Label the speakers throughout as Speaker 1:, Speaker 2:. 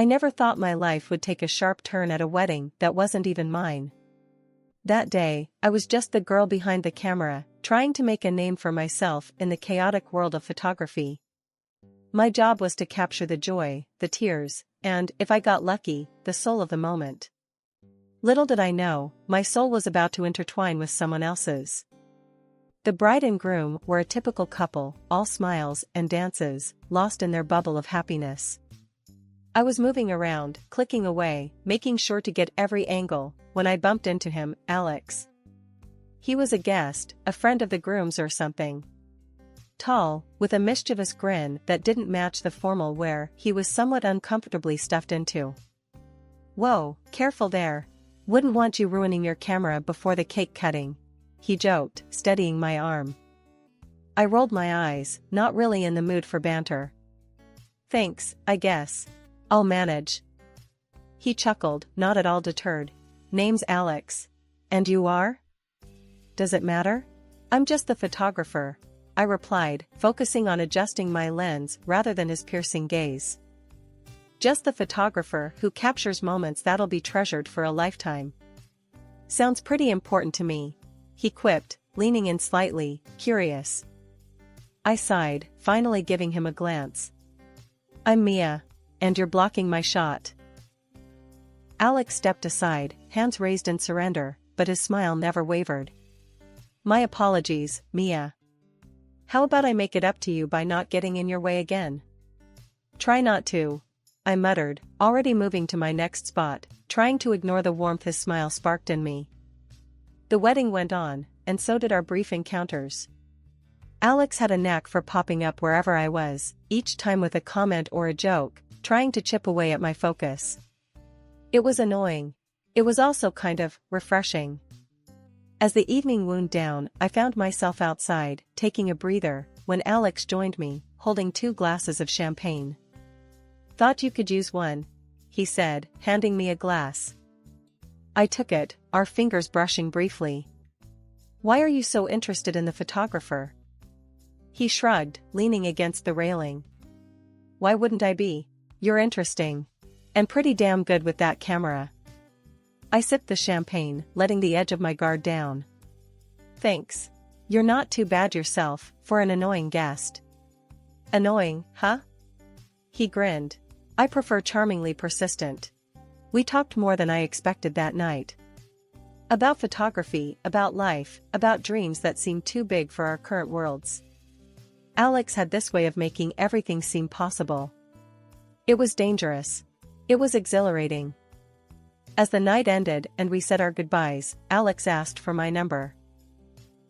Speaker 1: I never thought my life would take a sharp turn at a wedding that wasn't even mine. That day, I was just the girl behind the camera, trying to make a name for myself in the chaotic world of photography. My job was to capture the joy, the tears, and, if I got lucky, the soul of the moment. Little did I know, my soul was about to intertwine with someone else's. The bride and groom were a typical couple, all smiles and dances, lost in their bubble of happiness. I was moving around, clicking away, making sure to get every angle, when I bumped into him, Alex. He was a guest, a friend of the groom's or something. Tall, with a mischievous grin that didn't match the formal wear he was somewhat uncomfortably stuffed into. "Whoa, careful there. Wouldn't want you ruining your camera before the cake cutting," he joked, steadying my arm. I rolled my eyes, not really in the mood for banter. "Thanks, I guess. I'll manage." He chuckled, not at all deterred. "Name's Alex. And you are?" "Does it matter?" "I'm just the photographer," I replied, focusing on adjusting my lens rather than his piercing gaze. "Just the photographer who captures moments that'll be treasured for a lifetime." "Sounds pretty important to me," he quipped, leaning in slightly, curious. I sighed, finally giving him a glance. "I'm Mia. And you're blocking my shot." Alex stepped aside, hands raised in surrender, but his smile never wavered. "My apologies, Mia. How about I make it up to you by not getting in your way again?" "Try not to," I muttered, already moving to my next spot, trying to ignore the warmth his smile sparked in me. The wedding went on, and so did our brief encounters. Alex had a knack for popping up wherever I was, each time with a comment or a joke, trying to chip away at my focus. It was annoying. It was also kind of refreshing. As the evening wound down, I found myself outside, taking a breather, when Alex joined me, holding 2 glasses of champagne. "Thought you could use one," he said, handing me a glass. I took it, our fingers brushing briefly. "Why are you so interested in the photographer?" He shrugged, leaning against the railing. "Why wouldn't I be? You're interesting. And pretty damn good with that camera." I sipped the champagne, letting the edge of my guard down. "Thanks. You're not too bad yourself, for an annoying guest." "Annoying, huh?" He grinned. "I prefer charmingly persistent." We talked more than I expected that night. About photography, about life, about dreams that seemed too big for our current worlds. Alex had this way of making everything seem possible. It was dangerous. It was exhilarating. As the night ended and we said our goodbyes, Alex asked for my number.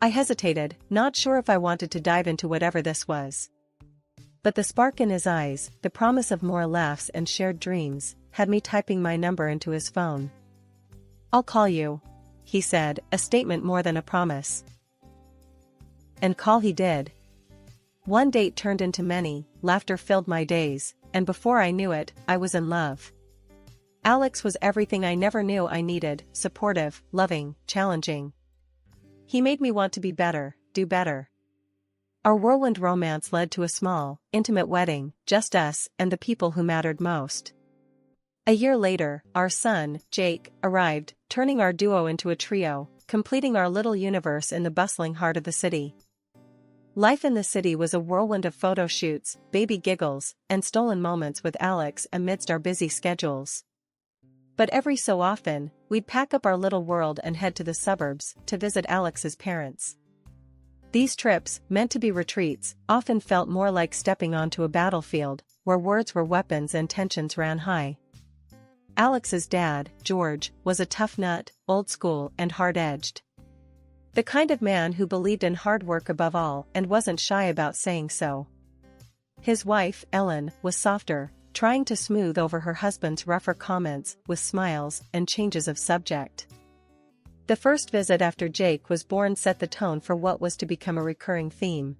Speaker 1: I hesitated, not sure if I wanted to dive into whatever this was. But the spark in his eyes, the promise of more laughs and shared dreams, had me typing my number into his phone. "I'll call you," he said, a statement more than a promise. And call he did. One date turned into many, laughter filled my days, and before I knew it, I was in love. Alex was everything I never knew I needed: supportive, loving, challenging. He made me want to be better, do better. Our whirlwind romance led to a small, intimate wedding, just us and the people who mattered most. A year later, our son, Jake, arrived, turning our duo into a trio, completing our little universe in the bustling heart of the city. Life in the city was a whirlwind of photo shoots, baby giggles, and stolen moments with Alex amidst our busy schedules. But every so often, we'd pack up our little world and head to the suburbs to visit Alex's parents. These trips, meant to be retreats, often felt more like stepping onto a battlefield, where words were weapons and tensions ran high. Alex's dad, George, was a tough nut, old school and hard-edged. The kind of man who believed in hard work above all and wasn't shy about saying so. His wife, Ellen, was softer, trying to smooth over her husband's rougher comments with smiles and changes of subject. The first visit after Jake was born set the tone for what was to become a recurring theme.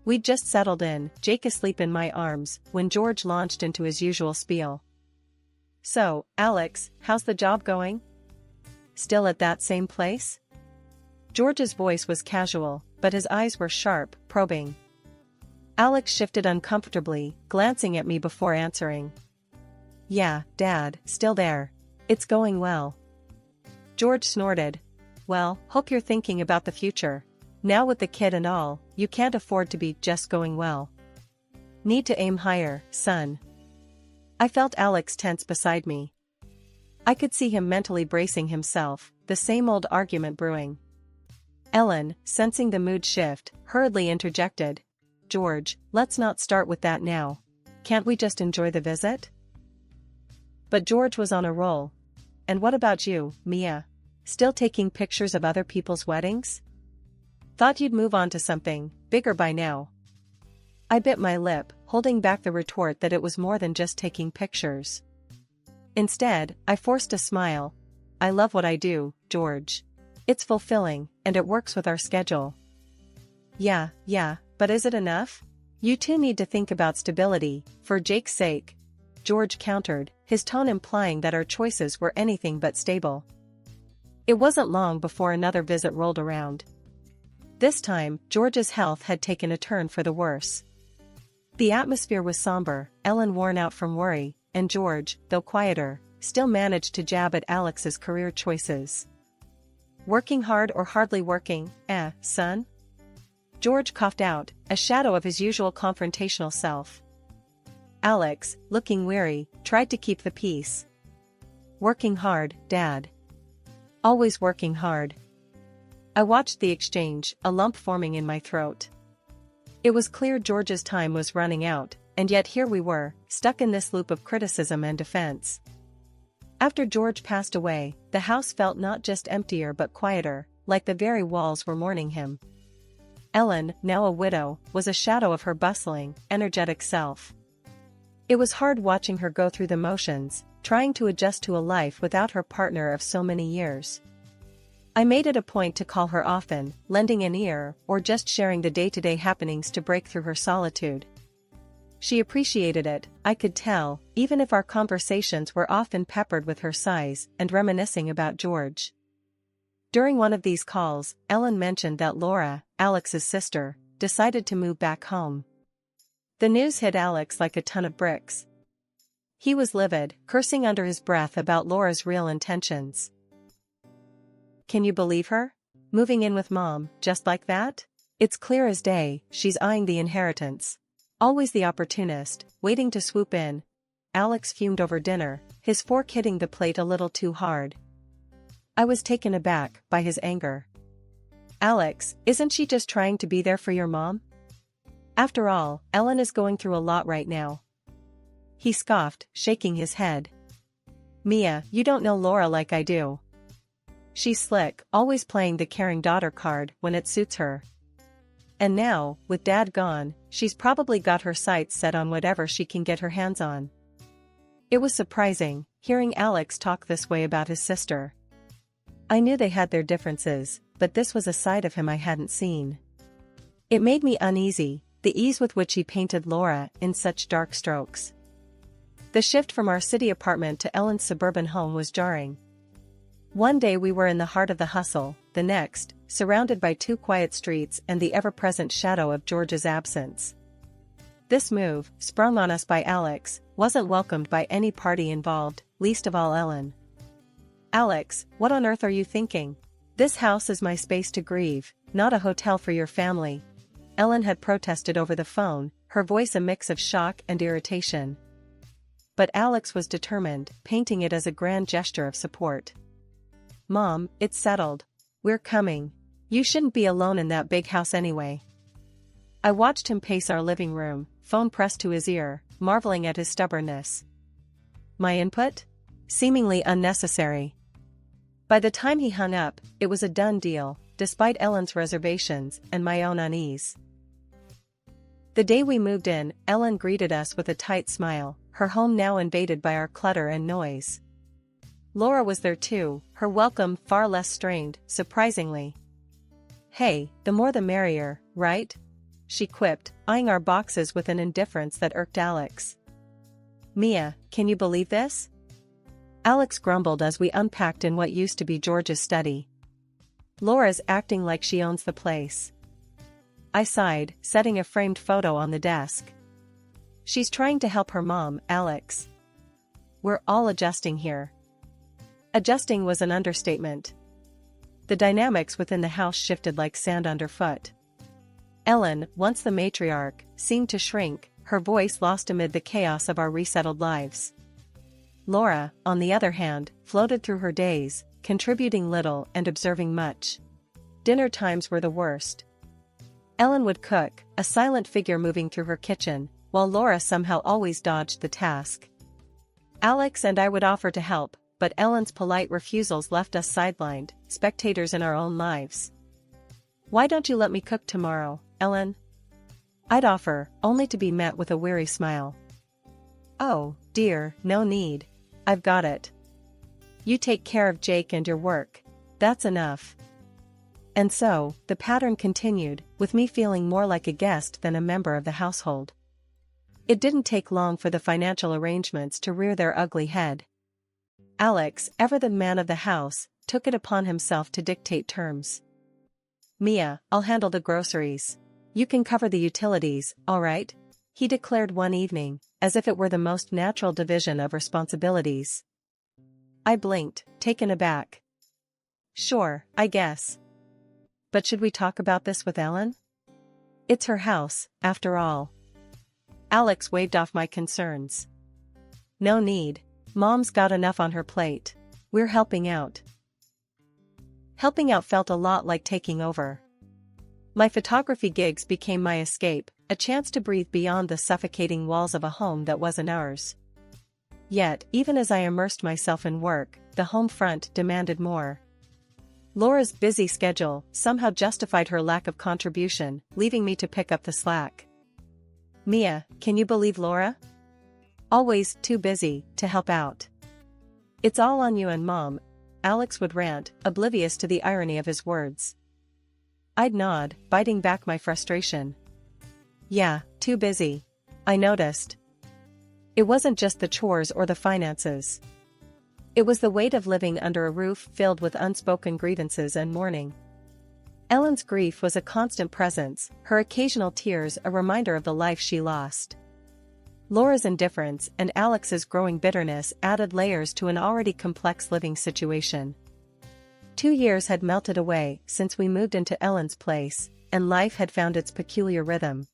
Speaker 1: We'd just settled in, Jake asleep in my arms, when George launched into his usual spiel. "So, Alex, how's the job going? Still at that same place?" George's voice was casual, but his eyes were sharp, probing. Alex shifted uncomfortably, glancing at me before answering. Yeah, Dad, still there. It's going well. George snorted. Well, hope you're thinking about the future. Now with the kid and all, you can't afford to be just going well. Need to aim higher, son. I felt Alex tense beside me. I could see him mentally bracing himself, the same old argument brewing. Ellen, sensing the mood shift, hurriedly interjected. George, let's not start with that now. Can't we just enjoy the visit? But George was on a roll. And what about you, Mia? Still taking pictures of other people's weddings? Thought you'd move on to something bigger by now. I bit my lip, holding back the retort that it was more than just taking pictures. Instead, I forced a smile. I love what I do, George. It's fulfilling, and it works with our schedule. Yeah, but is it enough? You two need to think about stability, for Jake's sake. George countered, his tone implying that our choices were anything but stable. It wasn't long before another visit rolled around. This time, George's health had taken a turn for the worse. The atmosphere was somber, Ellen worn out from worry, and George, though quieter, still managed to jab at Alex's career choices. Working hard or hardly working, son? George coughed out, a shadow of his usual confrontational self. Alex, looking weary, tried to keep the peace. Working hard, Dad. Always working hard. I watched the exchange, a lump forming in my throat. It was clear George's time was running out, and yet here we were, stuck in this loop of criticism and defense. After George passed away, the house felt not just emptier but quieter, like the very walls were mourning him. Ellen, now a widow, was a shadow of her bustling, energetic self. It was hard watching her go through the motions, trying to adjust to a life without her partner of so many years. I made it a point to call her often, lending an ear, or just sharing the day-to-day happenings to break through her solitude. She appreciated it, I could tell, even if our conversations were often peppered with her sighs and reminiscing about George. During one of these calls, Ellen mentioned that Laura, Alex's sister, decided to move back home. The news hit Alex like a ton of bricks. He was livid, cursing under his breath about Laura's real intentions. Can you believe her? Moving in with Mom, just like that? It's clear as day, she's eyeing the inheritance. Always the opportunist, waiting to swoop in. Alex fumed over dinner, his fork hitting the plate a little too hard. I was taken aback by his anger. Alex, isn't she just trying to be there for your mom? After all, Ellen is going through a lot right now. He scoffed, shaking his head. Mia, you don't know Laura like I do. She's slick, always playing the caring daughter card when it suits her. And now, with Dad gone, she's probably got her sights set on whatever she can get her hands on. It was surprising, hearing Alex talk this way about his sister. I knew they had their differences, but this was a side of him I hadn't seen. It made me uneasy, the ease with which he painted Laura in such dark strokes. The shift from our city apartment to Ellen's suburban home was jarring. One day we were in the heart of the hustle, the next, surrounded by two quiet streets and the ever-present shadow of George's absence. This move, sprung on us by Alex, wasn't welcomed by any party involved, least of all Ellen. Alex, what on earth are you thinking? This house is my space to grieve, not a hotel for your family. Ellen had protested over the phone, her voice a mix of shock and irritation. But Alex was determined, painting it as a grand gesture of support. Mom, it's settled. We're coming. You shouldn't be alone in that big house anyway. I watched him pace our living room, phone pressed to his ear, marveling at his stubbornness. My input? Seemingly unnecessary. By the time he hung up, it was a done deal, despite Ellen's reservations and my own unease. The day we moved in, Ellen greeted us with a tight smile, her home now invaded by our clutter and noise. Laura was there too, her welcome far less strained, surprisingly. Hey, the more the merrier, right? She quipped, eyeing our boxes with an indifference that irked Alex. Mia, can you believe this? Alex grumbled as we unpacked in what used to be George's study. Laura's acting like she owns the place. I sighed, setting a framed photo on the desk. She's trying to help her mom, Alex. We're all adjusting here." Adjusting was an understatement. The dynamics within the house shifted like sand underfoot. Ellen, once the matriarch, seemed to shrink, her voice lost amid the chaos of our resettled lives. Laura, on the other hand, floated through her days, contributing little and observing much. Dinner times were the worst. Ellen would cook, a silent figure moving through her kitchen, while Laura somehow always dodged the task. Alex and I would offer to help, but Ellen's polite refusals left us sidelined, spectators in our own lives. "Why don't you let me cook tomorrow, Ellen?" I'd offer, only to be met with a weary smile. "Oh, dear, no need. I've got it. You take care of Jake and your work. That's enough." And so, the pattern continued, with me feeling more like a guest than a member of the household. It didn't take long for the financial arrangements to rear their ugly head. Alex, ever the man of the house, took it upon himself to dictate terms. "Mia, I'll handle the groceries. You can cover the utilities, all right?" he declared one evening, as if it were the most natural division of responsibilities. I blinked, taken aback. "Sure, I guess. But should we talk about this with Ellen? It's her house, after all." Alex waved off my concerns. "No need. Mom's got enough on her plate. We're helping out." Helping out felt a lot like taking over. My photography gigs became my escape, a chance to breathe beyond the suffocating walls of a home that wasn't ours. Yet, even as I immersed myself in work, the home front demanded more. Laura's busy schedule somehow justified her lack of contribution, leaving me to pick up the slack. "Mia, can you believe Laura? Always too busy to help out. It's all on you and Mom," Alex would rant, oblivious to the irony of his words. I'd nod, biting back my frustration. "Yeah, too busy. I noticed. It wasn't just the chores or the finances. It was the weight of living under a roof filled with unspoken grievances and mourning." Ellen's grief was a constant presence, her occasional tears a reminder of the life she lost. Laura's indifference and Alex's growing bitterness added layers to an already complex living situation. 2 years had melted away since we moved into Ellen's place, and life had found its peculiar rhythm.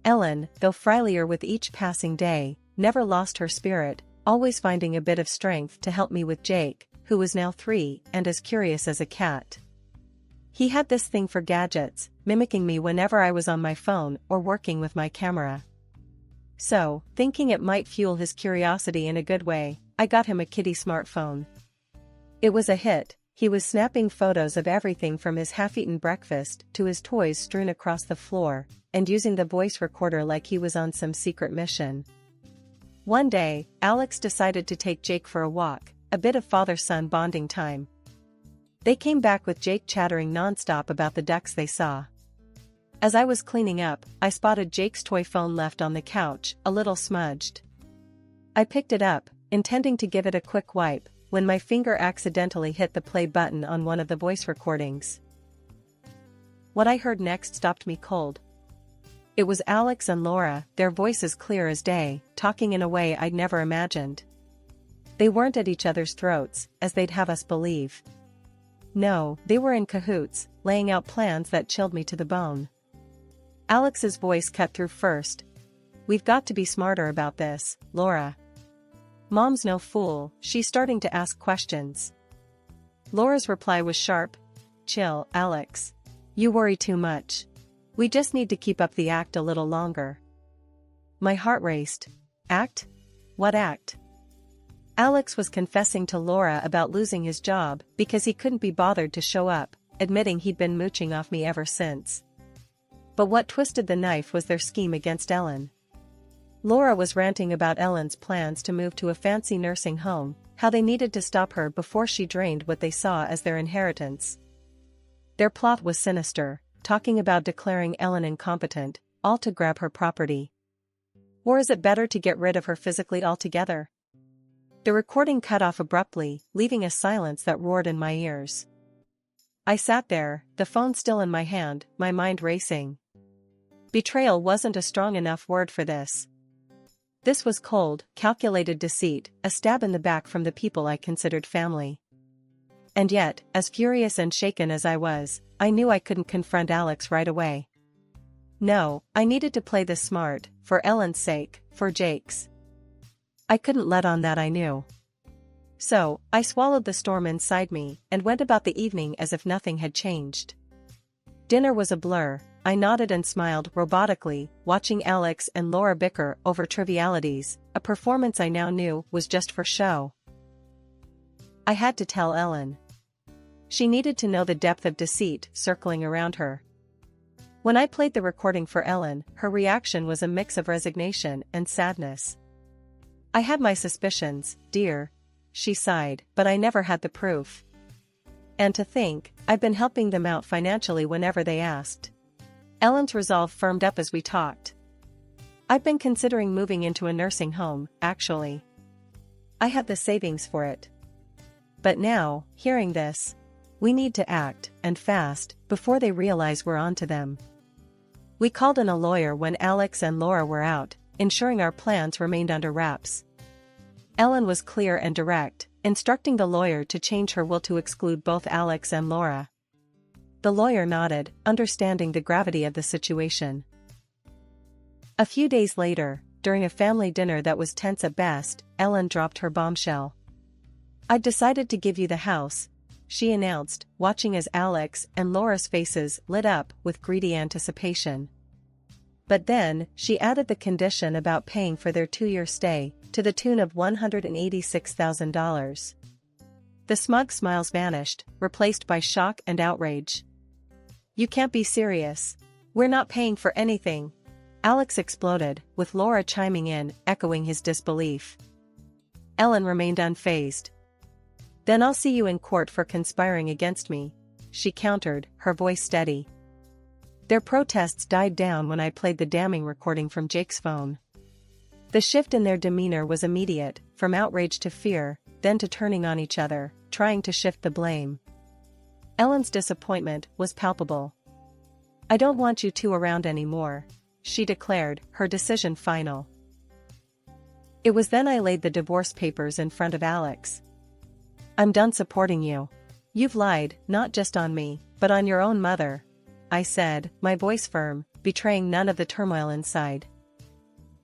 Speaker 1: Ellen, though frilier with each passing day, never lost her spirit, always finding a bit of strength to help me with Jake, who was now 3 and as curious as a cat. He had this thing for gadgets, mimicking me whenever I was on my phone or working with my camera. So, thinking it might fuel his curiosity in a good way, I got him a kitty smartphone. It was a hit. He was snapping photos of everything from his half-eaten breakfast to his toys strewn across the floor, and using the voice recorder like he was on some secret mission. One day, Alex decided to take Jake for a walk, a bit of father-son bonding time. They came back with Jake chattering nonstop about the ducks they saw. As I was cleaning up, I spotted Jake's toy phone left on the couch, a little smudged. I picked it up, intending to give it a quick wipe, when my finger accidentally hit the play button on one of the voice recordings. What I heard next stopped me cold. It was Alex and Laura, their voices clear as day, talking in a way I'd never imagined. They weren't at each other's throats, as they'd have us believe. No, they were in cahoots, laying out plans that chilled me to the bone. Alex's voice cut through first. "We've got to be smarter about this, Laura. Mom's no fool, she's starting to ask questions." Laura's reply was sharp. "Chill, Alex. You worry too much. We just need to keep up the act a little longer." My heart raced. Act? What act? Alex was confessing to Laura about losing his job because he couldn't be bothered to show up, admitting he'd been mooching off me ever since. But what twisted the knife was their scheme against Ellen. Laura was ranting about Ellen's plans to move to a fancy nursing home, how they needed to stop her before she drained what they saw as their inheritance. Their plot was sinister, talking about declaring Ellen incompetent, all to grab her property. Or is it better to get rid of her physically altogether? The recording cut off abruptly, leaving a silence that roared in my ears. I sat there, the phone still in my hand, my mind racing. Betrayal wasn't a strong enough word for this. This was cold, calculated deceit, a stab in the back from the people I considered family. And yet, as furious and shaken as I was, I knew I couldn't confront Alex right away. No, I needed to play this smart, for Ellen's sake, for Jake's. I couldn't let on that I knew. So, I swallowed the storm inside me, and went about the evening as if nothing had changed. Dinner was a blur. I nodded and smiled robotically, watching Alex and Laura bicker over trivialities, a performance I now knew was just for show. I had to tell Ellen. She needed to know the depth of deceit circling around her. When I played the recording for Ellen, her reaction was a mix of resignation and sadness. "I had my suspicions, dear," she sighed, "but I never had the proof. And to think, I've been helping them out financially whenever they asked." Ellen's resolve firmed up as we talked. "I've been considering moving into a nursing home, actually. I have the savings for it. But now, hearing this, we need to act, and fast, before they realize we're onto them." We called in a lawyer when Alex and Laura were out, ensuring our plans remained under wraps. Ellen was clear and direct, instructing the lawyer to change her will to exclude both Alex and Laura. The lawyer nodded, understanding the gravity of the situation. A few days later, during a family dinner that was tense at best, Ellen dropped her bombshell. "I've decided to give you the house," she announced, watching as Alex and Laura's faces lit up with greedy anticipation. But then, she added the condition about paying for their 2-year stay, to the tune of $186,000. The smug smiles vanished, replaced by shock and outrage. "You can't be serious. We're not paying for anything," Alex exploded, with Laura chiming in, echoing his disbelief. Ellen remained unfazed. "Then I'll see you in court for conspiring against me," she countered, her voice steady. Their protests died down when I played the damning recording from Jake's phone. The shift in their demeanor was immediate, from outrage to fear, then to turning on each other, trying to shift the blame. Ellen's disappointment was palpable. "I don't want you two around anymore," she declared, her decision final. It was then I laid the divorce papers in front of Alex. "I'm done supporting you. You've lied, not just on me, but on your own mother," I said, my voice firm, betraying none of the turmoil inside.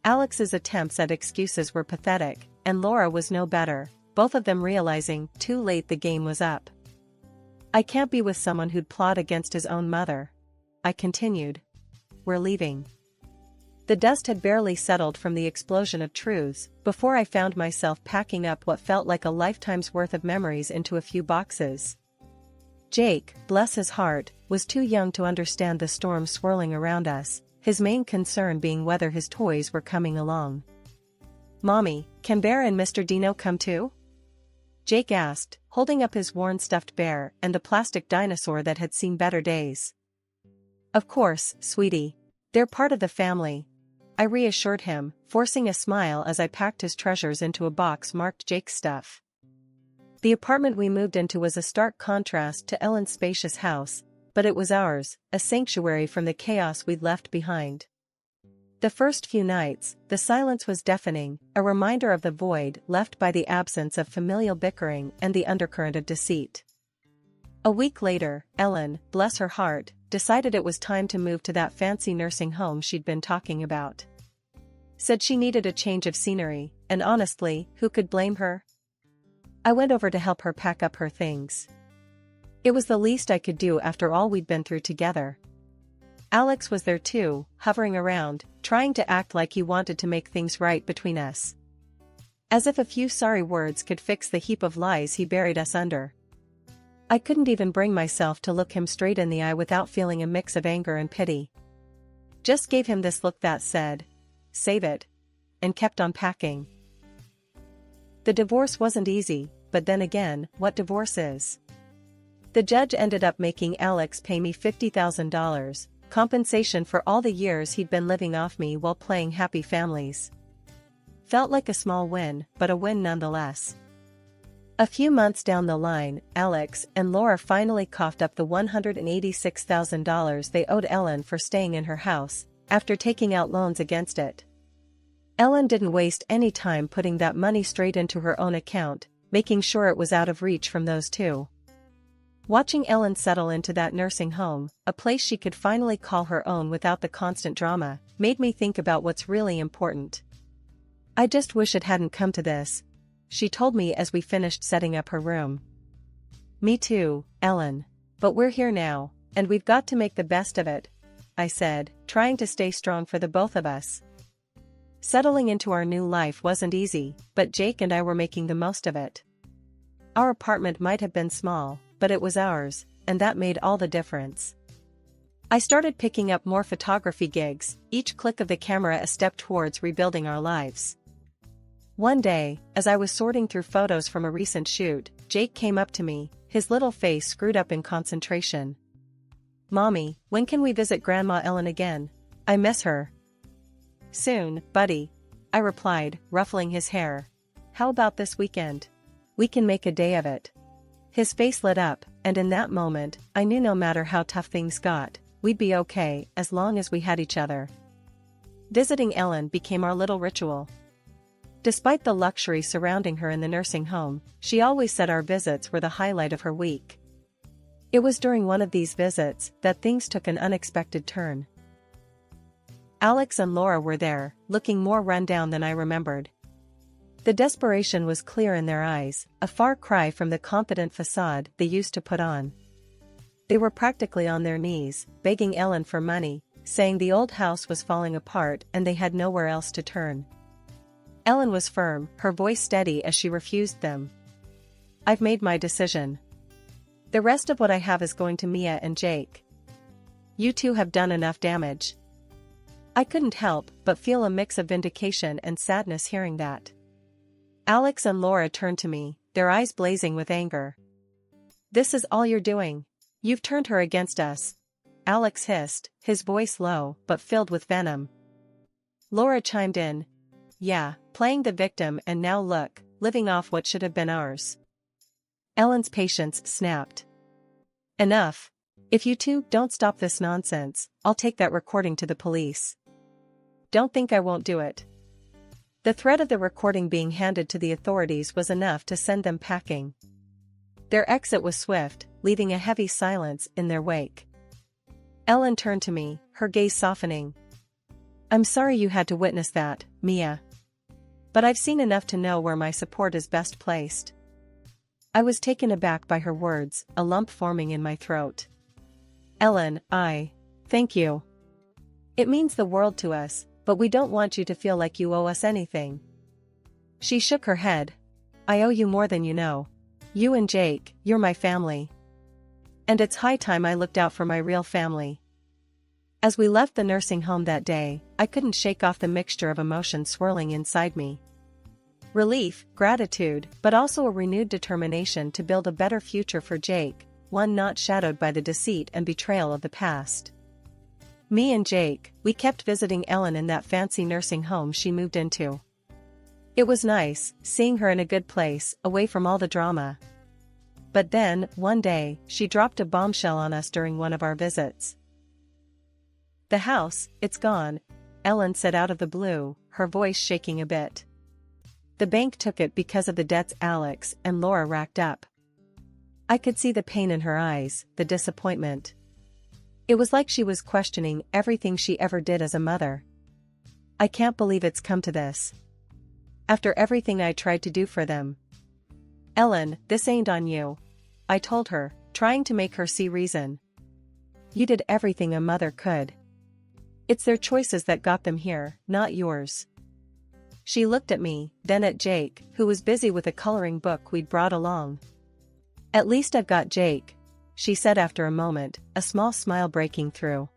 Speaker 1: Alex's attempts at excuses were pathetic, and Laura was no better, both of them realizing too late the game was up. "I can't be with someone who'd plot against his own mother," I continued. "We're leaving." The dust had barely settled from the explosion of truths, before I found myself packing up what felt like a lifetime's worth of memories into a few boxes. Jake, bless his heart, was too young to understand the storm swirling around us, his main concern being whether his toys were coming along. "Mommy, can Bear and Mr. Dino come too?" Jake asked, holding up his worn stuffed bear and the plastic dinosaur that had seen better days. "Of course, sweetie. They're part of the family," I reassured him, forcing a smile as I packed his treasures into a box marked Jake's stuff. The apartment we moved into was a stark contrast to Ellen's spacious house, but it was ours, a sanctuary from the chaos we'd left behind. The first few nights, the silence was deafening, a reminder of the void left by the absence of familial bickering and the undercurrent of deceit. A week later, Ellen, bless her heart, decided it was time to move to that fancy nursing home she'd been talking about. Said she needed a change of scenery, and honestly, who could blame her? I went over to help her pack up her things. It was the least I could do after all we'd been through together. Alex was there too, hovering around, trying to act like he wanted to make things right between us. As if a few sorry words could fix the heap of lies he buried us under. I couldn't even bring myself to look him straight in the eye without feeling a mix of anger and pity. Just gave him this look that said, "Save it," and kept on packing. The divorce wasn't easy, but then again, what divorce is? The judge ended up making Alex pay me $50,000, compensation for all the years he'd been living off me while playing happy families. Felt like a small win, but a win nonetheless. A few months down the line, Alex and Laura finally coughed up the $186,000 they owed Ellen for staying in her house, after taking out loans against it. Ellen didn't waste any time putting that money straight into her own account, making sure it was out of reach from those two. Watching Ellen settle into that nursing home, a place she could finally call her own without the constant drama, made me think about what's really important. "I just wish it hadn't come to this," she told me as we finished setting up her room. "Me too, Ellen. But we're here now, and we've got to make the best of it," I said, trying to stay strong for the both of us. Settling into our new life wasn't easy, but Jake and I were making the most of it. Our apartment might have been small, but it was ours, and that made all the difference. I started picking up more photography gigs, each click of the camera a step towards rebuilding our lives. One day, as I was sorting through photos from a recent shoot, Jake came up to me, his little face screwed up in concentration. "Mommy, when can we visit Grandma Ellen again? I miss her." "Soon, buddy," I replied, ruffling his hair. "How about this weekend? We can make a day of it." His face lit up, and in that moment, I knew no matter how tough things got, we'd be okay as long as we had each other. Visiting Ellen became our little ritual. Despite the luxury surrounding her in the nursing home, she always said our visits were the highlight of her week. It was during one of these visits that things took an unexpected turn. Alex and Laura were there, looking more run down than I remembered. The desperation was clear in their eyes, a far cry from the confident facade they used to put on. They were practically on their knees, begging Ellen for money, saying the old house was falling apart and they had nowhere else to turn. Ellen was firm, her voice steady as she refused them. "I've made my decision. The rest of what I have is going to Mia and Jake. You two have done enough damage." I couldn't help but feel a mix of vindication and sadness hearing that. Alex and Laura turned to me, their eyes blazing with anger. "This is all you're doing. You've turned her against us," Alex hissed, his voice low but filled with venom. Laura chimed in. "Yeah, playing the victim and now look, living off what should have been ours." Ellen's patience snapped. "Enough. If you two don't stop this nonsense, I'll take that recording to the police." "Don't think I won't do it." The threat of the recording being handed to the authorities was enough to send them packing. Their exit was swift, leaving a heavy silence in their wake. Ellen turned to me, her gaze softening. "I'm sorry you had to witness that, Mia. But I've seen enough to know where my support is best placed." I was taken aback by her words, a lump forming in my throat. "Ellen, thank you. It means the world to us, but we don't want you to feel like you owe us anything." She shook her head. "I owe you more than you know. You and Jake, you're my family. And it's high time I looked out for my real family." As we left the nursing home that day, I couldn't shake off the mixture of emotions swirling inside me. Relief, gratitude, but also a renewed determination to build a better future for Jake, one not shadowed by the deceit and betrayal of the past. Me and Jake, we kept visiting Ellen in that fancy nursing home she moved into. It was nice, seeing her in a good place, away from all the drama. But then, one day, she dropped a bombshell on us during one of our visits. "The house, it's gone," Ellen said out of the blue, her voice shaking a bit. "The bank took it because of the debts Alex and Laura racked up." I could see the pain in her eyes, the disappointment. It was like she was questioning everything she ever did as a mother. "I can't believe it's come to this. After everything I tried to do for them." "Ellen, this ain't on you," I told her, trying to make her see reason. "You did everything a mother could. It's their choices that got them here, not yours." She looked at me, then at Jake, who was busy with a coloring book we'd brought along. "At least I've got Jake," she said after a moment, a small smile breaking through.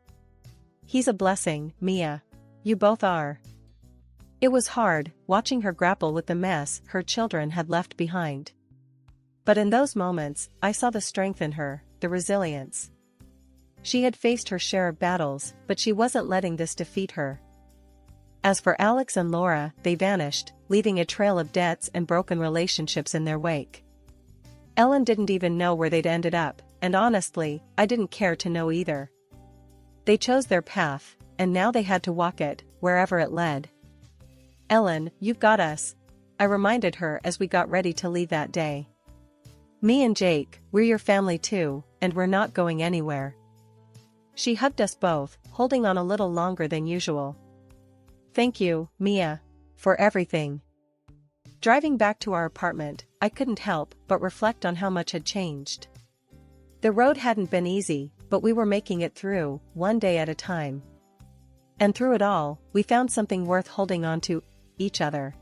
Speaker 1: "He's a blessing, Mia. You both are." It was hard, watching her grapple with the mess her children had left behind. But in those moments, I saw the strength in her, the resilience. She had faced her share of battles, but she wasn't letting this defeat her. As for Alex and Laura, they vanished, leaving a trail of debts and broken relationships in their wake. Ellen didn't even know where they'd ended up, and honestly, I didn't care to know either. They chose their path, and now they had to walk it, wherever it led. Ellen, you've got us, I reminded her as we got ready to leave that day. Me and Jake, we're your family too, and we're not going anywhere. She hugged us both, holding on a little longer than usual. Thank you, Mia, for everything. Driving back to our apartment, I couldn't help but reflect on how much had changed. The road hadn't been easy, but we were making it through, one day at a time. And through it all, we found something worth holding on to, each other.